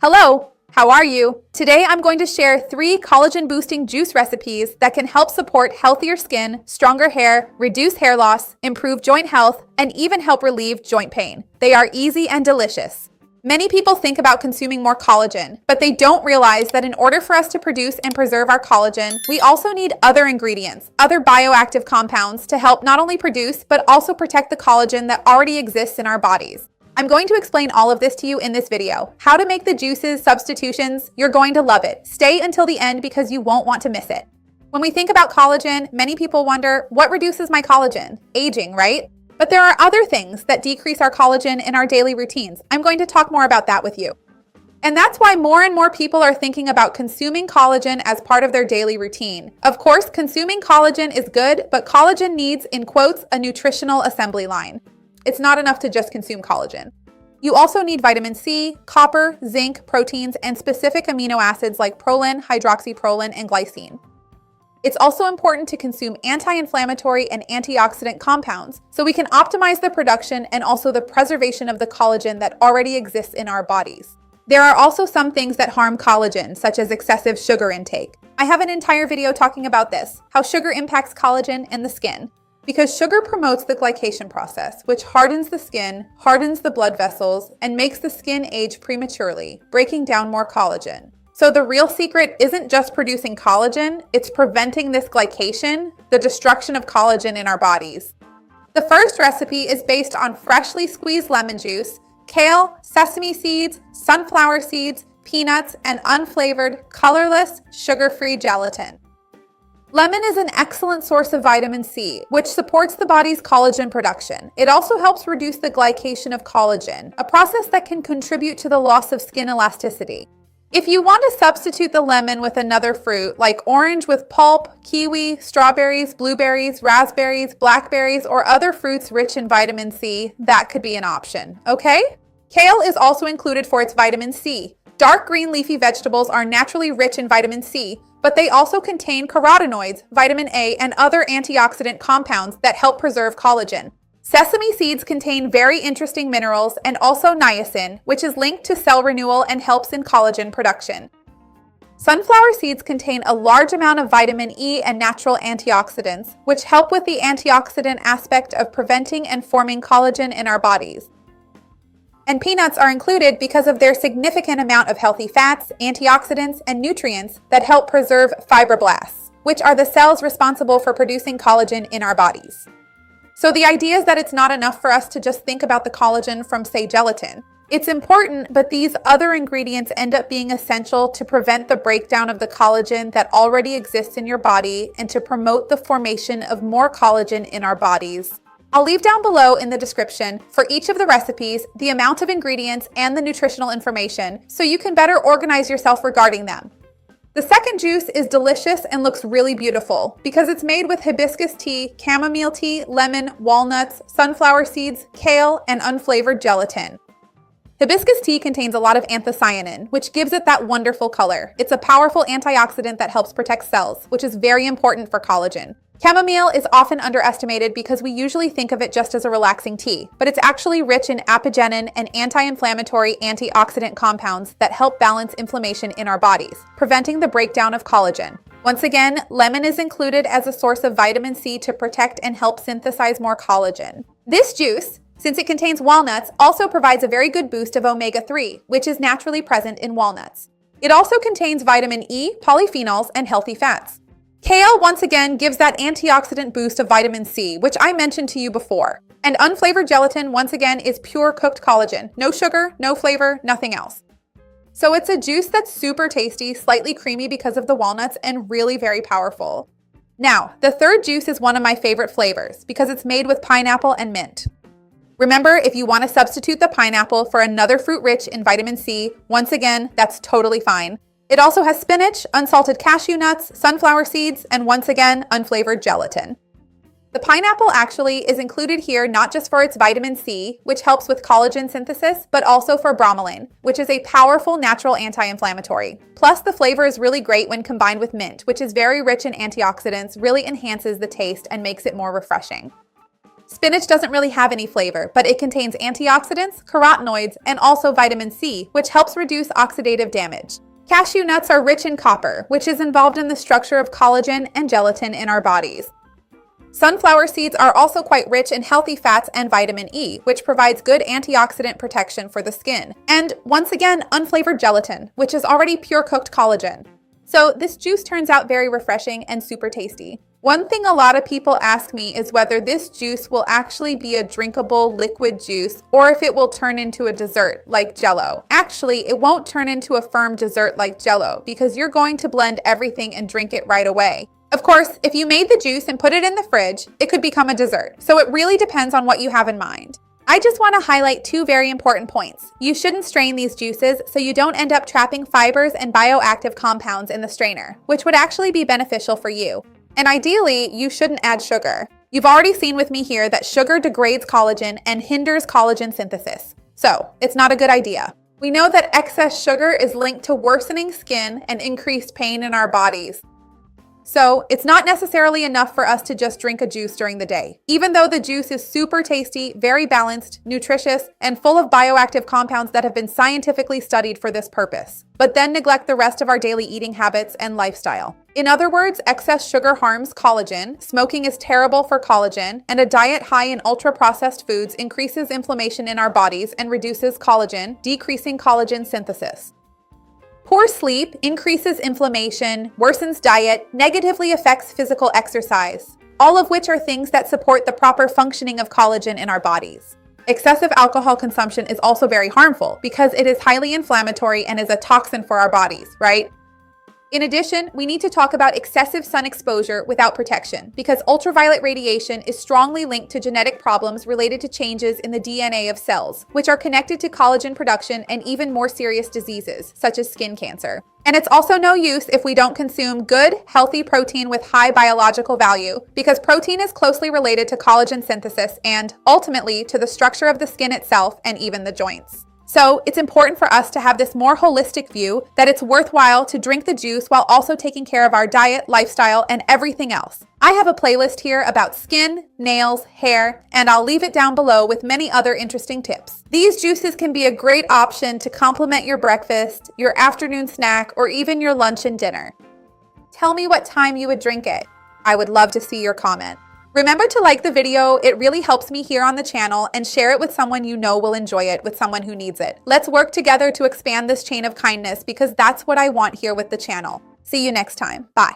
Hello, how are you? Today I'm going to share 3 collagen boosting juice recipes that can help support healthier skin, stronger hair, reduce hair loss, improve joint health, and even help relieve joint pain. They are easy and delicious. Many people think about consuming more collagen, but they don't realize that in order for us to produce and preserve our collagen, we also need other ingredients, other bioactive compounds to help not only produce, but also protect the collagen that already exists in our bodies. I'm going to explain all of this to you in this video. How to make the juices, substitutions, you're going to love it. Stay until the end because you won't want to miss it. When we think about collagen, many people wonder, what reduces my collagen? Aging, right? But there are other things that decrease our collagen in our daily routines. I'm going to talk more about that with you. And that's why more and more people are thinking about consuming collagen as part of their daily routine. Of course, consuming collagen is good, but collagen needs, in quotes, a nutritional assembly line. It's not enough to just consume collagen. You also need vitamin C, copper, zinc, proteins, and specific amino acids like proline, hydroxyproline, and glycine. It's also important to consume anti-inflammatory and antioxidant compounds so we can optimize the production and also the preservation of the collagen that already exists in our bodies. There are also some things that harm collagen, such as excessive sugar intake. I have an entire video talking about this, how sugar impacts collagen and the skin. Because sugar promotes the glycation process, which hardens the skin, hardens the blood vessels, and makes the skin age prematurely, breaking down more collagen. So the real secret isn't just producing collagen, it's preventing this glycation, the destruction of collagen in our bodies. The first recipe is based on freshly squeezed lemon juice, kale, sesame seeds, sunflower seeds, peanuts, and unflavored, colorless, sugar-free gelatin. Lemon is an excellent source of vitamin C, which supports the body's collagen production. It also helps reduce the glycation of collagen, a process that can contribute to the loss of skin elasticity. If you want to substitute the lemon with another fruit, like orange with pulp, kiwi, strawberries, blueberries, raspberries, blackberries, or other fruits rich in vitamin C, that could be an option, okay? Kale is also included for its vitamin C. Dark green leafy vegetables are naturally rich in vitamin C, but they also contain carotenoids, vitamin A, and other antioxidant compounds that help preserve collagen. Sesame seeds contain very interesting minerals and also niacin, which is linked to cell renewal and helps in collagen production. Sunflower seeds contain a large amount of vitamin E and natural antioxidants, which help with the antioxidant aspect of preventing and forming collagen in our bodies. And peanuts are included because of their significant amount of healthy fats, antioxidants, and nutrients that help preserve fibroblasts, which are the cells responsible for producing collagen in our bodies. So the idea is that it's not enough for us to just think about the collagen from, say, gelatin. It's important, but these other ingredients end up being essential to prevent the breakdown of the collagen that already exists in your body and to promote the formation of more collagen in our bodies. I'll leave down below in the description for each of the recipes, the amount of ingredients, and the nutritional information so you can better organize yourself regarding them. The second juice is delicious and looks really beautiful because it's made with hibiscus tea, chamomile tea, lemon, walnuts, sunflower seeds, kale, and unflavored gelatin. Hibiscus tea contains a lot of anthocyanin, which gives it that wonderful color. It's a powerful antioxidant that helps protect cells, which is very important for collagen. Chamomile is often underestimated because we usually think of it just as a relaxing tea, but it's actually rich in apigenin and anti-inflammatory antioxidant compounds that help balance inflammation in our bodies, preventing the breakdown of collagen. Once again, lemon is included as a source of vitamin C to protect and help synthesize more collagen. This juice, since it contains walnuts, also provides a very good boost of omega-3, which is naturally present in walnuts. It also contains vitamin E, polyphenols, and healthy fats. Kale, once again, gives that antioxidant boost of vitamin C, which I mentioned to you before. And unflavored gelatin, once again, is pure cooked collagen. No sugar, no flavor, nothing else. So it's a juice that's super tasty, slightly creamy because of the walnuts, and really very powerful. Now, the third juice is one of my favorite flavors because it's made with pineapple and mint. Remember, if you want to substitute the pineapple for another fruit rich in vitamin C, once again, that's totally fine. It also has spinach, unsalted cashew nuts, sunflower seeds, and once again, unflavored gelatin. The pineapple actually is included here not just for its vitamin C, which helps with collagen synthesis, but also for bromelain, which is a powerful natural anti-inflammatory. Plus, the flavor is really great when combined with mint, which is very rich in antioxidants, really enhances the taste and makes it more refreshing. Spinach doesn't really have any flavor, but it contains antioxidants, carotenoids, and also vitamin C, which helps reduce oxidative damage. Cashew nuts are rich in copper, which is involved in the structure of collagen and gelatin in our bodies. Sunflower seeds are also quite rich in healthy fats and vitamin E, which provides good antioxidant protection for the skin. And once again, unflavored gelatin, which is already pure cooked collagen. So this juice turns out very refreshing and super tasty. One thing a lot of people ask me is whether this juice will actually be a drinkable liquid juice or if it will turn into a dessert like Jell-O. Actually, it won't turn into a firm dessert like Jell-O because you're going to blend everything and drink it right away. Of course, if you made the juice and put it in the fridge, it could become a dessert. So it really depends on what you have in mind. I just want to highlight two very important points. You shouldn't strain these juices so you don't end up trapping fibers and bioactive compounds in the strainer, which would actually be beneficial for you. And ideally, you shouldn't add sugar. You've already seen with me here that sugar degrades collagen and hinders collagen synthesis. So it's not a good idea. We know that excess sugar is linked to worsening skin and increased pain in our bodies. So it's not necessarily enough for us to just drink a juice during the day. Even though the juice is super tasty, very balanced, nutritious, and full of bioactive compounds that have been scientifically studied for this purpose. But then neglect the rest of our daily eating habits and lifestyle. In other words, excess sugar harms collagen, smoking is terrible for collagen, and a diet high in ultra-processed foods increases inflammation in our bodies and reduces collagen, decreasing collagen synthesis. Poor sleep increases inflammation, worsens diet, negatively affects physical exercise, all of which are things that support the proper functioning of collagen in our bodies. Excessive alcohol consumption is also very harmful because it is highly inflammatory and is a toxin for our bodies, right? In addition, we need to talk about excessive sun exposure without protection because ultraviolet radiation is strongly linked to genetic problems related to changes in the DNA of cells, which are connected to collagen production and even more serious diseases, such as skin cancer. And it's also no use if we don't consume good, healthy protein with high biological value because protein is closely related to collagen synthesis and, ultimately, to the structure of the skin itself and even the joints. So it's important for us to have this more holistic view that it's worthwhile to drink the juice while also taking care of our diet, lifestyle, and everything else. I have a playlist here about skin, nails, hair, and I'll leave it down below with many other interesting tips. These juices can be a great option to complement your breakfast, your afternoon snack, or even your lunch and dinner. Tell me what time you would drink it. I would love to see your comment. Remember to like the video, it really helps me here on the channel, and share it with someone you know will enjoy it, with someone who needs it. Let's work together to expand this chain of kindness because that's what I want here with the channel. See you next time. Bye.